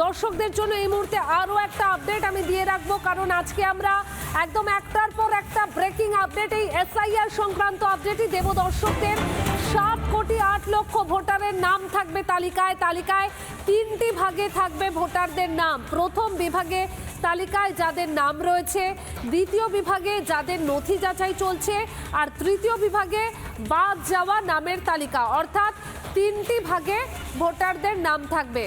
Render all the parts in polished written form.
দর্শকদের জন্য এই মুহূর্তে আরও একটা আপডেট আমি দিয়ে রাখবো, কারণ আজকে আমরা একদম একটার পর একটা ব্রেকিং আপডেট, এই এসআইআর সংক্রান্ত আপডেটই দেব দর্শকদের। 7,08,00,000 ভোটারের নাম থাকবে তালিকায়। তালিকায় 3টি ভাগে থাকবে ভোটারদের নাম। প্রথম বিভাগে তালিকায় যাদের নাম রয়েছে, দ্বিতীয় বিভাগে যাদের নথি যাচাই চলছে, আর তৃতীয় বিভাগে বাদ যাওয়া নামের তালিকা। অর্থাৎ 3টি ভাগে ভোটারদের নাম থাকবে।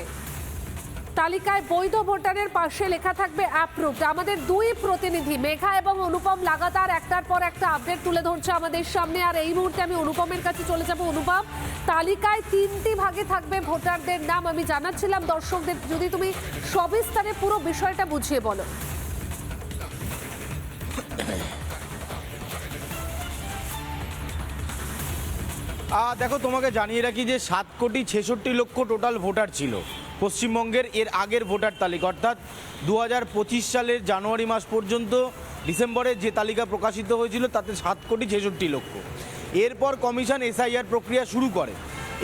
তালিকায় বৈধ ভোটারের পাশে লেখা থাকবে অ্যাপ্রুভড। আমাদের দুই প্রতিনিধি মেঘা এবং অনুপম লাগাতার একটার পর একটা আপডেট তুলে ধরছে আমাদের সামনে, আর এই মুহূর্তে আমি অনুপমের কাছে চলে যাব। অনুপম, তালিকায় 3টি ভাগে থাকবে ভোটারদের নাম। আমি জানাচ্ছিলাম দর্শকদের, যদি তুমি সবিস্তারে পুরো বিষয়টা বুঝিয়ে বলো। দেখো, তোমাকে জানিয়ে রাখি যে 7,66,00,000 টোটাল ভোটার ছিল পশ্চিমবঙ্গের এর আগের ভোটার তালিকা, অর্থাৎ 2025 সালের জানুয়ারি মাস পর্যন্ত ডিসেম্বরে যে তালিকা প্রকাশিত হয়েছিল তাতে 7,66,00,000। এরপর কমিশন এসআইআর প্রক্রিয়া শুরু করে।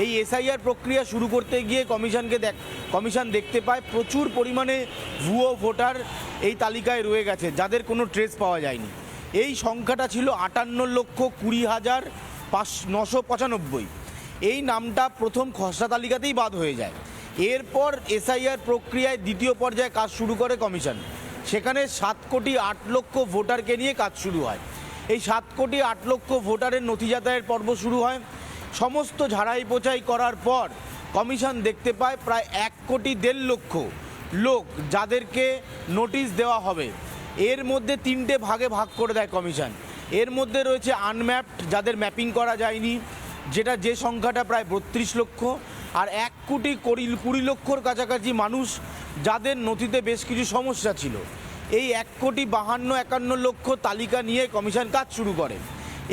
এই এসআইআর প্রক্রিয়া শুরু করতে গিয়ে কমিশন দেখতে পায় প্রচুর পরিমাণে ভুয়ো ভোটার এই তালিকায় রয়ে গেছে, যাদের কোনো ট্রেস পাওয়া যায়নি। এই সংখ্যাটা ছিল 58,20,995। এই নামটা প্রথম খসড়া তালিকাতেই বাদ হয়ে যায়। এরপর এসআইআর প্রক্রিয়ায় দ্বিতীয় পর্যায়ে কাজ শুরু করে কমিশন। সেখানে 7,08,00,000 ভোটারকে নিয়ে কাজ শুরু হয়। এই 7,08,00,000 ভোটারের নথি যাচাইয়ের পর্ব শুরু হয়। সমস্ত ঝাড়াই পোছাই করার পর কমিশন দেখতে পায় প্রায় 1,1,50,000 লোক যাদেরকে নোটিশ দেওয়া হবে। এর মধ্যে 3টে ভাগে ভাগ করে দেয় কমিশন। এর মধ্যে রয়েছে আনম্যাপড, যাদের ম্যাপিং করা যায়নি, যে সংখ্যাটা প্রায় 32 লক্ষ, আর 1,20,00,000 কাছাকাছি মানুষ যাদের নথিতে বেশ কিছু সমস্যা ছিল। এই 1,52,51,00,000 তালিকা নিয়ে কমিশন কাজ শুরু করে।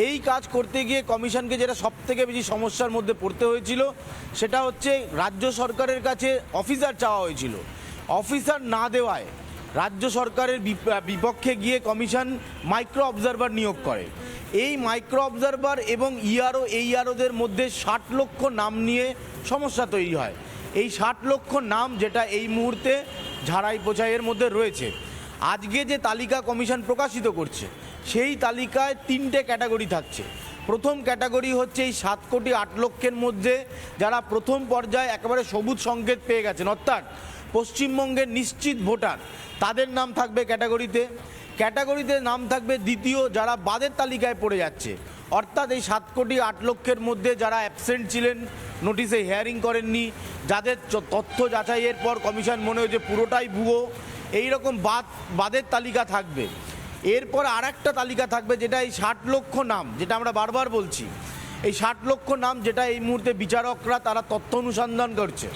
এই কাজ করতে গিয়ে কমিশনকে যেটা সবথেকে বেশি সমস্যার মধ্যে পড়তে হয়েছিল সেটা হচ্ছে রাজ্য সরকারের কাছে অফিসার চাওয়া হয়েছিল। অফিসার না দেওয়ায় রাজ্য সরকারের বিপক্ষে গিয়ে কমিশন মাইক্রো অবজারভার নিয়োগ করে। এই মাইক্রো অবজারভার এবং এইআরওদের মধ্যে 60 লক্ষ নাম নিয়ে সমস্যা তৈরি হয়। এই 60 লক্ষ নাম যেটা এই মুহূর্তে ঝাড়াই পোছাইয়ের মধ্যে রয়েছে। আজকে যে তালিকা কমিশন প্রকাশিত করছে সেই তালিকায় 3টে ক্যাটাগরি থাকছে। প্রথম ক্যাটাগরি হচ্ছে এই 7,08,00,000 মধ্যে যারা প্রথম পর্যায়ে একেবারে সবুজ সংকেত পেয়ে গেছেন, অর্থাৎ পশ্চিমবঙ্গের নিশ্চিত ভোটার, তাদের নাম থাকবে ক্যাটাগরিতে নাম থাকবে দ্বিতীয়, যারা বাদের তালিকায় পড়ে যাচ্ছে, অর্থাৎ এই 7,08,00,000 মধ্যে যারা অ্যাবসেন্ট ছিলেন, নোটিশে হিয়ারিং করেননি, যাদের তথ্য যাচাইয়ের পর কমিশন মনে হয়েছে পুরোটাই ভুয়ো, এইরকম বাদের তালিকা থাকবে। এরপর আরেকটা তালিকা থাকবে যেটা এই 60 লক্ষ নাম, যেটা আমরা বারবার বলছি, এই 60 লক্ষ নাম যেটা এই মুহূর্তে বিচারকরা তারা তথ্য অনুসন্ধান করছে।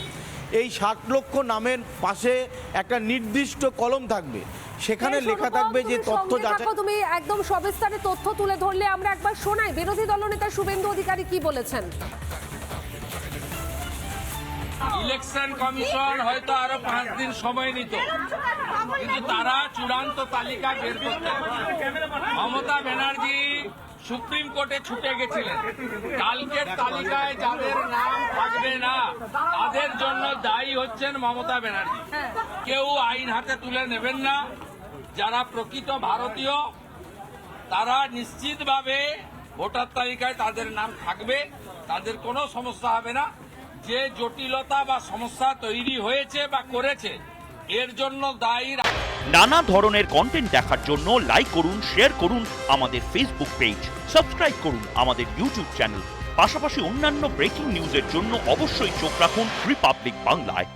এই 60 লক্ষ নামের পাশে একটা নির্দিষ্ট কলম থাকবে, সেখানে লেখা থাকবে যে তথ্য যাচাই। তুমি একদম সবিস্তারে তথ্য তুলে ধরলে, আমরা একবার শোনাই বিরোধী দলনেতা শুভেন্দু অধিকারী কি বলেছেন। ইলেকশন কমিশন হয়তো আরো 5 দিন সময় নিত, কিন্তু তারা চূড়ান্ত তালিকা বের করতে। মমতা ব্যানার্জি সুপ্রিম কোর্টে ছুটে গেছিলেন। কালকের তালিকায় যাদের নাম থাকবে না তাদের জন্য দায়ী হচ্ছেন মমতা ব্যানার্জি। কেউ আইন হাতে তুলে নেবেন না। যারা প্রকৃত ভারতীয় তারা নিশ্চিতভাবে ভোটার তালিকায় তাদের নাম থাকবে, তাদের কোনো সমস্যা হবে না। যে জটিলতা বা সমস্যা তৈরি হয়েছে বা করেছে এর জন্য দায়ী। নানা ধরনের কন্টেন্ট দেখার জন্য লাইক করুন, শেয়ার করুন আমাদের ফেসবুক পেজ, সাবস্ক্রাইব করুন আমাদের ইউটিউব চ্যানেল। পাশাপাশি অন্যান্য ব্রেকিং নিউজের জন্য অবশ্যই চোখ রাখুন রিপাবলিক বাংলায়।